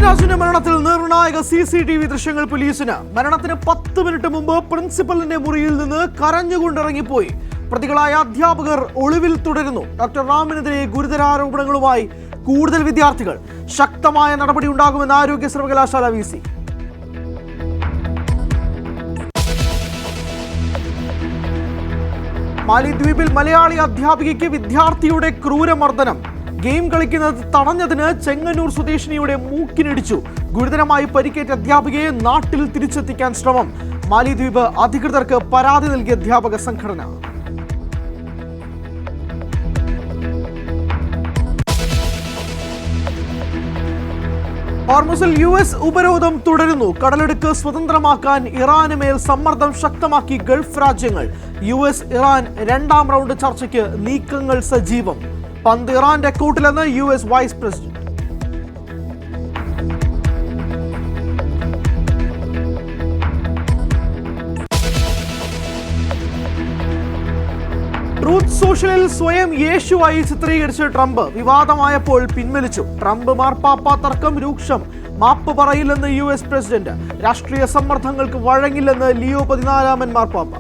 രാജുവിന്റെ മരണത്തിൽ നിർണായക CCTV ദൃശ്യങ്ങൾ പോലീസിന്. മരണത്തിന് 10 മിനിറ്റ് മുമ്പ് പ്രിൻസിപ്പലിന്റെ മുറിയിൽ നിന്ന് കരഞ്ഞുകൊണ്ടിറങ്ങിപ്പോയി. പ്രതികളായ അധ്യാപകർ ഒളിവിൽ തുടരുന്നു. ഡോക്ടർ റാമിനെതിരെ ഗുരുതരാരോപണങ്ങളുമായി കൂടുതൽ വിദ്യാർത്ഥികൾ. ശക്തമായ നടപടി ഉണ്ടാകുമെന്ന് ആരോഗ്യ സർവകലാശാല VC. മാലിദ്വീപിൽ മലയാളി അധ്യാപികയ്ക്ക് വിദ്യാർത്ഥിയുടെ ക്രൂരമർദ്ദനം. ഗെയിം കളിക്കുന്നത് തടഞ്ഞതിന് ചെങ്ങന്നൂർ സ്വദേശിനിയുടെ മൂക്കിനിടിച്ചു. ഗുരുതരമായി പരിക്കേറ്റ അധ്യാപികയെ നാട്ടിൽ തിരിച്ചെത്തിക്കാൻ ശ്രമം. മാലിദ്വീപ് അധികൃതർക്ക് പരാതി നൽകിയ അധ്യാപക സംഘടന. ഹോർമുസിൽ US ഉപരോധം തുടരുന്നു. കടലിടുക്ക് സ്വതന്ത്രമാക്കാൻ ഇറാന് മേൽ സമ്മർദ്ദം ശക്തമാക്കി ഗൾഫ് രാജ്യങ്ങൾ. US ഇറാൻ 2ാം റൗണ്ട് ചർച്ചയ്ക്ക് നീക്കങ്ങൾ സജീവം. പന്ത് ഇറാന്റെ കൂട്ടിലെന്ന് US വൈസ് പ്രസിഡന്റ്. ട്രൂത്ത് സോഷ്യലിൽ സ്വയം യേശുവായി ചിത്രീകരിച്ച് ട്രംപ്. വിവാദമായപ്പോൾ പിൻവലിച്ചു. ട്രംപ് മാർപ്പാപ്പ തർക്കം രൂക്ഷം. മാപ്പ് പറയില്ലെന്ന് US പ്രസിഡന്റ്. രാഷ്ട്രീയ സമ്മർദ്ദങ്ങൾക്ക് വഴങ്ങില്ലെന്ന് ലിയോ 14 മാർപ്പാപ്പ.